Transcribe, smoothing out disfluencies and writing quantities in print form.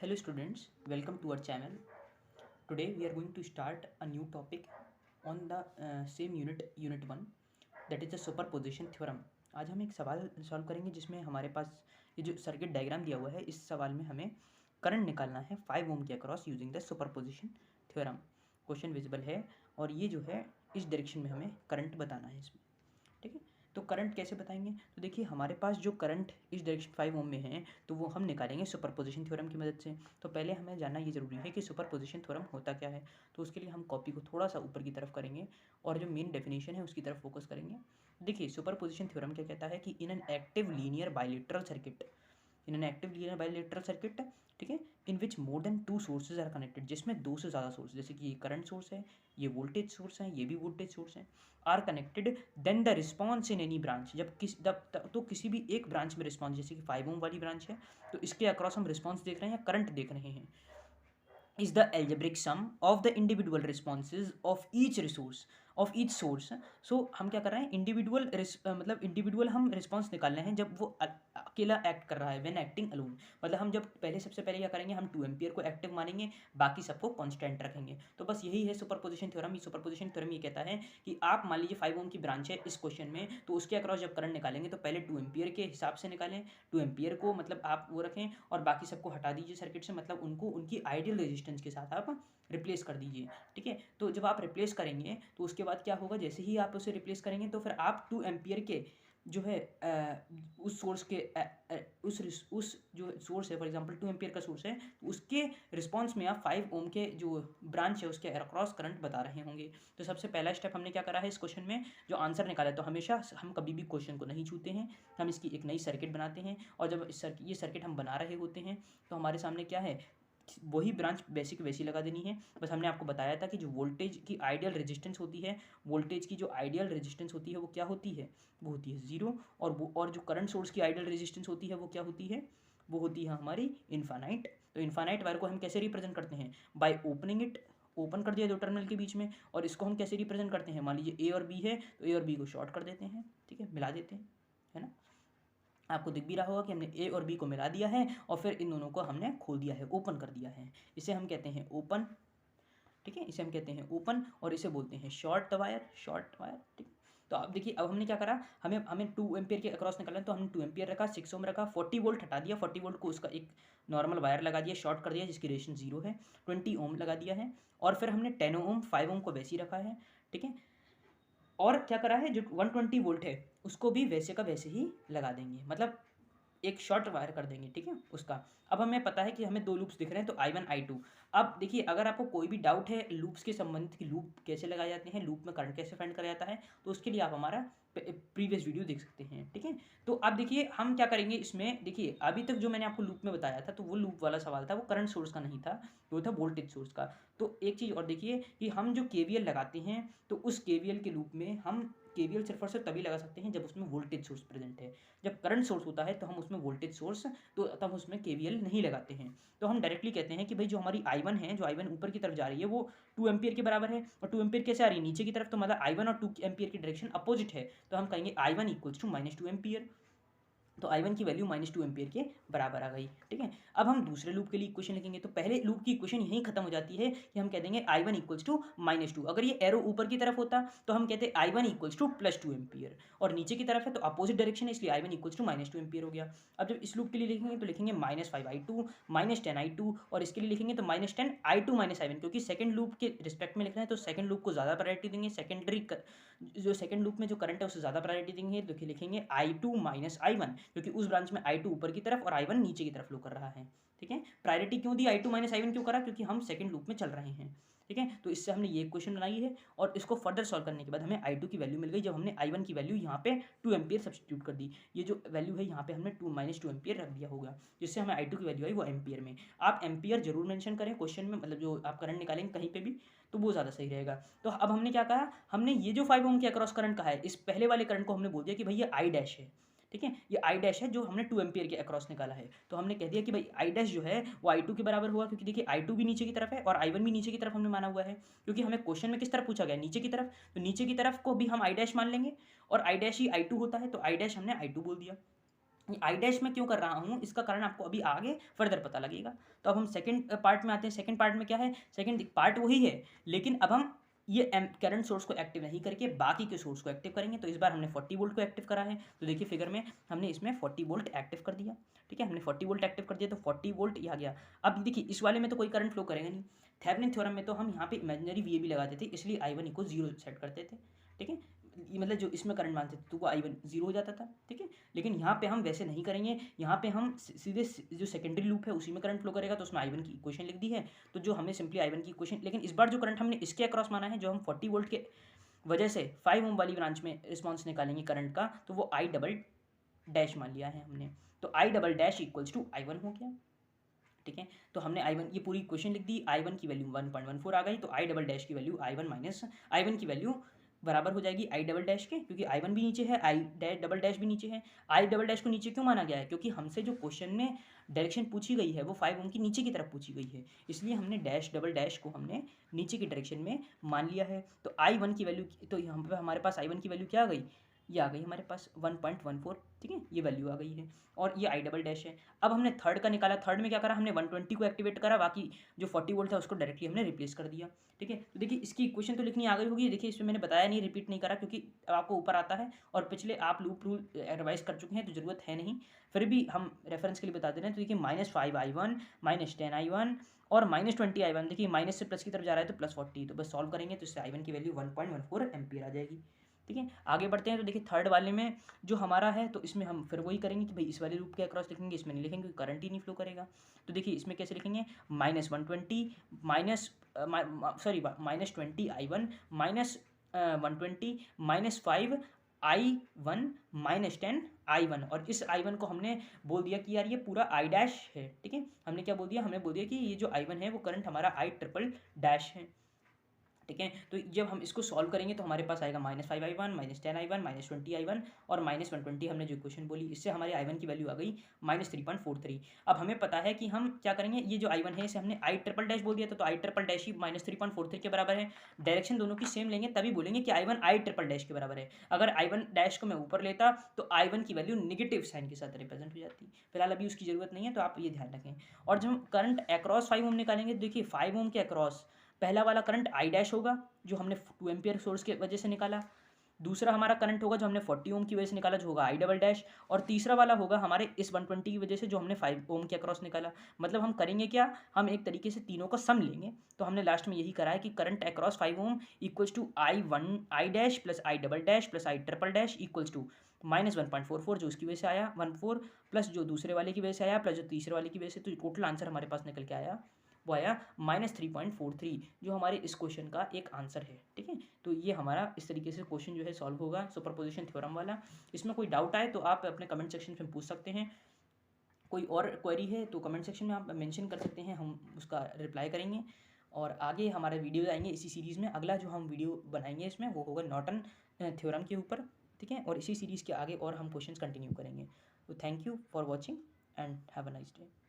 Hello students, welcome to our channel. Today we are going to start a new topic on the same unit 1, that is the superposition theorem. आज हम एक सवाल solve करेंगे जिसमें हमारे पास ये जो सर्किट डायग्राम दिया हुआ है, इस सवाल में हमें करंट निकालना है 5 ओम के across using the superposition theorem. Question visible है और ये जो है इस डायरेक्शन में हमें करंट बताना है इसमें. ठीक है, तो करंट कैसे बताएंगे? तो देखिए हमारे पास जो करंट इस डायरेक्शन 5 ओम में है तो वो हम निकालेंगे सुपरपोजिशन थ्योरम की मदद से. तो पहले हमें जानना ये ज़रूरी है कि सुपरपोजिशन थ्योरम होता क्या है. तो उसके लिए हम कॉपी को थोड़ा सा ऊपर की तरफ करेंगे और जो मेन डेफिनेशन है उसकी तरफ फोकस करेंगे. देखिए सुपरपोजिशन थ्योरम क्या कहता है कि in an active linear bilateral circuit, in an active linear bilateral circuit, ठीक है, in which more than two sources are connected, जिसमें दो से ज़्यादा सोर्स, जैसे कि ये करंट सोर्स है, ये वोल्टेज सोर्स है, ये भी वोल्टेज सोर्स है, are connected, then the response in any branch, तो किसी भी एक ब्रांच में रिस्पॉन्स, जैसे कि 5 ओम वाली ब्रांच है तो इसके अक्रॉस हम रिस्पॉन्स देख रहे हैं या करंट देख रहे हैं, is the algebraic sum of the individual responses of each resource of each source. So हम क्या कर रहे हैं, इंडिविजुअल मतलब इंडिविजुअल हम रिस्पॉन्स निकाल रहे हैं जब वो अकेला एक्ट कर रहा है, व्हेन एक्टिंग अलोन. मतलब हम जब सबसे पहले क्या करेंगे, हम 2 एम्पियर को एक्टिव मानेंगे, बाकी सबको कांस्टेंट रखेंगे. तो बस यही है सुपरपोजिशन थ्योरम. ये सुपरपोजिशन थ्योरम ये कहता है कि आप मान लीजिए 5 ओम की ब्रांच है इस क्वेश्चन में, तो उसके अक्रॉस जब करंट निकालेंगे तो पहले 2 एम्पियर के हिसाब से निकालें, 2 एम्पियर को मतलब आप वो रखें और बाकी सबको हटा दीजिए सर्किट से, मतलब उनको उनकी आइडियल रेजिस्टेंस के साथ आप रिप्लेस कर दीजिए. ठीक है, तो जब आप रिप्लेस करेंगे तो उसके बाद क्या होगा, जैसे ही आप उसे रिप्लेस करेंगे तो फिर आप 2 एम्पियर के जो है उस सोर्स के उस जो सोर्स है, फॉर एग्जांपल 2 एम्पियर का सोर्स है, तो उसके रिस्पांस में आप 5 ओम के जो ब्रांच है उसके अक्रॉस करंट बता रहे होंगे. तो सबसे पहला स्टेप हमने क्या करा है इस क्वेश्चन में, जो आंसर निकाला है. तो हमेशा हम कभी भी क्वेश्चन को नहीं छूते हैं, हम इसकी एक नई सर्किट बनाते हैं और जब ये सर्किट हम बना रहे होते हैं तो हमारे सामने क्या है, वही ब्रांच बेसिक वैसी लगा देनी है. बस हमने आपको बताया था कि जो वोल्टेज की आइडियल रेजिस्टेंस होती है, वोल्टेज की जो आइडियल रेजिस्टेंस होती है वो क्या होती है, वो होती है 0. और जो करंट सोर्स की आइडियल रेजिस्टेंस होती है वो क्या होती है, वो होती है हमारी इन्फानाइट. तो इन्फानाइट वायर को हम कैसे रिप्रेजेंट करते हैं, बाय ओपनिंग इट, ओपन कर दिया दो टर्मिनल के बीच में, और इसको हम कैसे रिप्रेजेंट करते हैं, मान लीजिए ए और बी है तो ए और बी को शॉर्ट कर देते हैं, ठीक है, मिला देते हैं, है ना. आपको दिख भी रहा होगा कि हमने ए और बी को मिला दिया है और फिर इन दोनों को हमने खोल दिया है, ओपन कर दिया है. इसे हम कहते हैं ओपन, ठीक है, इसे हम कहते हैं ओपन, और इसे बोलते हैं शॉर्ट वायर, शॉर्ट वायर. ठीक. तो अब देखिए, अब हमने क्या करा, हमें हमें 2 एम्पियर के अक्रॉस निकालना है, तो हमने 2 एम्पियर रखा, 6 ओम रखा, 40 वोल्ट हटा दिया, 40 वोल्ट को उसका एक नॉर्मल वायर लगा दिया, शॉर्ट कर दिया जिसकी रेशन 0 है, 20 ओम लगा दिया है, और फिर हमने 10 ओम 5 ओम को वैसे ही रखा है. ठीक है, और क्या करा है, जो 120 वोल्ट है उसको भी वैसे का वैसे ही लगा देंगे, मतलब एक शॉर्ट वायर कर देंगे. ठीक है, उसका अब हमें पता है कि हमें 2 लूप्स दिख रहे हैं, तो I1 I2. अब देखिए, अगर आपको कोई भी डाउट है लूप्स के संबंधित कि लूप कैसे लगाए जाते हैं, लूप में करंट कैसे फाइंड करा जाता है, तो उसके लिए आप हमारा प्रीवियस वीडियो देख सकते हैं. ठीक है, तो अब देखिए हम क्या करेंगे इसमें. देखिए अभी तक जो मैंने आपको लूप में बताया था तो वो लूप वाला सवाल था, वो करंट सोर्स का नहीं था, वो था वोल्टेज सोर्स का. तो एक चीज़ और देखिए कि हम जो KVL लगाते हैं तो उस KVL के लूप में हम KVL सिर्फ और सिर्फ तभी लगा सकते हैं जब उसमें वोल्टेज सोर्स प्रेजेंट है. जब करंट सोर्स होता है तो हम उसमें वोल्टेज सोर्स, तो तब उसमें KVL नहीं लगाते हैं. तो हम डायरेक्टली कहते हैं कि भाई जो हमारी I1 है, जो I1 ऊपर की तरफ जा रही है वो 2 एम्पियर के बराबर है, और 2 एम्पियर कैसे आ रही है, नीचे की तरफ, तो मतलब I1 और 2 एम्पियर की डायरेक्शन अपोजिट है, तो हम कहेंगे I1 इक्वल्स टू -2 एम्पियर. तो I1 की वैल्यू -2 एम्पियर के बराबर आ गई. ठीक है, अब हम दूसरे लूप के लिए इक्वेशन लिखेंगे, तो पहले लूप की इक्वेशन यहीं खत्म हो जाती है कि हम कह देंगे I1 इक्वल्स टू -2. अगर ये एरो ऊपर की तरफ होता तो हम कहते I1 इक्वल्स टू +2 एम्पियर, और नीचे की तरफ है तो अपोजिट डायरेक्शन है, इसलिए I1 इक्वल्स टू -2 एम्पियर हो गया. अब जब इस लूप के लिए लिखेंगे तो लिखेंगे -5I2 -10I2, और इसके लिए लिखेंगे तो -10I2 -I1, क्योंकि सेकंड लूप के रिस्पेक्ट में लिख रहे हैं तो सेकंड लूप को ज़्यादा प्रायोरिटी देंगे, सेकेंडरी जो सेकंड लूप में जो करंट है उसे ज़्यादा प्रायोरिटी देंगे, तो लिखेंगे I2 -I1, क्योंकि उस ब्रांच में I2 ऊपर की तरफ और I1 नीचे की तरफ फ्लो कर रहा है. ठीक है, प्रायोरिटी क्यों दी, I2 -I1 क्यों करा, क्योंकि हम सेकंड लूप में चल रहे हैं. ठीक है, तो इससे हमने ये क्वेश्चन बनाई है, और इसको फर्दर सॉल्व करने के बाद हमें I2 की वैल्यू मिल गई, जब हमने I1 की वैल्यू यहाँ पे 2 एम्पियर सब्सटीट्यूट कर दी. ये जो वैल्यू है यहाँ पे हमने -2 एम्पियर रख दिया होगा, जिससे हमें I2 की वैल्यू आई वो एम्पियर में. आप एम्पियर जरूर मेंशन करें क्वेश्चन में, मतलब जो आप करंट निकालेंगे कहीं पे भी, तो वो ज़्यादा सही रहेगा. तो अब हमने क्या कहा, हमने ये जो 5 ओम के अक्रॉस करंट कहा है, इस पहले वाले करंट को हमने बोल दिया कि भाई ये I डैश है. ठीक है, ये I डैश है जो हमने 2 एम्पियर के अक्रॉस निकाला है, तो हमने कह दिया कि भाई I डैश जो है वो I2 के बराबर हुआ, क्योंकि देखिए I2 भी नीचे की तरफ है और I1 भी नीचे की तरफ हमने माना हुआ है, क्योंकि हमें क्वेश्चन में किस तरफ पूछा गया, नीचे की तरफ, तो नीचे की तरफ को भी हम I डैश मान लेंगे, और I डैश ही I2 होता है, तो I डैश हमने I2 बोल दिया. आई डैश में क्यों कर रहा हूँ इसका कारण आपको अभी आगे फर्दर पता लगेगा। तो अब हम सेकंड पार्ट में आते हैं। सेकंड पार्ट में क्या है, सेकंड पार्ट वही है, लेकिन अब हम ये करंट सोर्स को एक्टिव नहीं करके बाकी के सोर्स को एक्टिव करेंगे। तो इस बार हमने 40 वोल्ट को एक्टिव करा है। तो देखिए फिगर में हमने इसमें 40 वोल्ट एक्टिव कर दिया। ठीक है, हमने 40 वोल्ट एक्टिव कर दिया, तो 40 वोल्ट ये आ गया। अब देखिए इस वाले में तो कोई करंट फ्लो करेगा नहीं। थेवेनिन थ्योरम में तो हम यहाँ पे इमेजिनरी वी लगाते थे, इसलिए I1 इक्वल 0 सेट करते थे। ठीक है, मतलब जो इसमें करंट मानते थे तो वो I1 0 हो जाता था। ठीक है, लेकिन यहाँ पे हम वैसे नहीं करेंगे। यहाँ पे हम सीधे जो सेकेंडरी लूप है उसी में करंट फ्लो करेगा, तो उसमें I1 की इक्वेशन लिख दी है। तो जो हमने सिंपली I1 की इक्वेशन, लेकिन इस बार जो करंट हमने इसके अक्रॉस माना है, जो हम 40 वोल्ट के वजह से 5 ओम वाली ब्रांच में रिस्पॉन्स निकालेंगे करंट का, तो वो I डबल डैश मान लिया है हमने। तो I double dash equals to I1 हो गया। ठीक है, तो हमने I1 ये पूरी इक्वेशन लिख दी। I1 की वैल्यू 1.14 आ गई, तो I डबल डैश की वैल्यू I1 माइनस I1 की वैल्यू बराबर हो जाएगी I डबल डैश के, क्योंकि I1 भी नीचे है, I डबल डैश भी नीचे है। I डबल डैश को नीचे क्यों माना गया है, क्योंकि हमसे जो क्वेश्चन में डायरेक्शन पूछी गई है वो 5 ओम की नीचे की तरफ पूछी गई है, इसलिए हमने डैश डबल डैश को हमने नीचे की डायरेक्शन में मान लिया है। तो I1 की वैल्यू, तो यहाँ पर हमारे पास I1 की वैल्यू क्या आ गई, ये आ गई हमारे पास 1.14। ठीक है, ये वैल्यू आ गई है, और ये I डबल डैश है। अब हमने थर्ड का निकाला। थर्ड में क्या करा हमने, 120 को एक्टिवेट करा, बाकी जो 40 वोल्ट था उसको डायरेक्टली हमने रिप्लेस कर दिया। ठीक है, तो देखिए इसकी इक्वेशन तो लिखनी आ गई होगी। देखिए इसमें मैंने बताया नहीं, रिपीट नहीं करा, क्योंकि आपको ऊपर आता है और पिछले आप लूप रूल रिवाइज कर चुके हैं, तो ज़रूरत है नहीं। फिर भी हम रेफरेंस के लिए बता दे रहे हैं। तो देखिए -5I1 -10I1 और -20I1। देखिए माइनस से प्लस की तरफ जा रहा है तो +40, तो बस सॉल्व करेंगे तो इससे I1 की वैल्यू 1.14 एम्पियर आ जाएगी। ठीक है, आगे बढ़ते हैं। तो देखिए थर्ड वाले में जो हमारा है, तो इसमें हम फिर वही करेंगे कि भाई इस वाले लूप के अक्रॉस लिखेंगे, इसमें नहीं लिखेंगे, करंट ही नहीं फ्लो करेगा। तो देखिए इसमें कैसे लिखेंगे, -120 माइनस -20I1 -120 -5I1 -10I1, और इस I1 को हमने बोल दिया कि यार ये पूरा I डैश है। ठीक है, हमने क्या बोल दिया, हमने बोल दिया कि ये जो I1 है वो करंट हमारा I ट्रिपल डैश है। ठीक है, तो जब हम इसको सॉल्व करेंगे तो हमारे पास आएगा -5I1 -10I1 -20I1 और -120। हमने जो इक्वेशन बोली, इससे हमारे I1 की वैल्यू आ गई -3.43। अब हमें पता है कि हम क्या करेंगे, ये जो I1 है इसे हमने I ट्रिपल डैश बोल दिया था, तो I ट्रिपल डैश ही -3.43 के बराबर है। डायरेक्शन दोनों की सेम लेंगे तभी बोलेंगे कि I1 I ट्रिपल डैश के बराबर है। अगर I1 डैश को मैं ऊपर लेता तो I1 की वैल्यू नेगेटिव साइन के साथ रिप्रेजेंट हो जाती। फिलहाल अभी उसकी जरूरत नहीं है, तो आप ये ध्यान रखें। और जब हम करंट अक्रॉस 5 ओम निकालेंगे, देखिए 5 ओम के अक्रॉस पहला वाला करंट I डैश होगा, जो हमने 2 एम्पियर सोर्स के वजह से निकाला। दूसरा हमारा करंट होगा जो हमने 40 ओम की वजह से निकाला, जो होगा I डबल डैश। और तीसरा वाला होगा हमारे इस 120 की वजह से जो हमने 5 ओम के अक्रॉस निकाला। मतलब हम करेंगे क्या, हम एक तरीके से तीनों का सम लेंगे। तो हमने लास्ट में यही करा है कि current across 5 ohm equals to I dash plus I double dash plus I triple dash equals to -1.44 जो उसकी वजह से आया 14, प्लस जो दूसरे वाले की वजह से आया, प्लस जो तीसरे वाले की वजह से, तो टोटल आंसर हमारे पास निकल के आया वो आया -3.43, जो हमारे इस क्वेश्चन का एक आंसर है। ठीक है, तो ये हमारा इस तरीके से क्वेश्चन जो है सॉल्व होगा सुपरपोजिशन थ्योरम वाला। इसमें कोई डाउट आए तो आप अपने कमेंट सेक्शन में पूछ सकते हैं। कोई और क्वेरी है तो कमेंट सेक्शन में आप मेंशन कर सकते हैं, हम उसका रिप्लाई करेंगे। और आगे हमारे वीडियो आएंगे इसी सीरीज़ में। अगला जो हम वीडियो बनाएंगे इसमें वो होगा नॉर्टन थ्योरम के ऊपर। ठीक है, और इसी सीरीज़ के आगे और हम क्वेश्चन कंटिन्यू करेंगे। तो thank you for watching and have a nice day.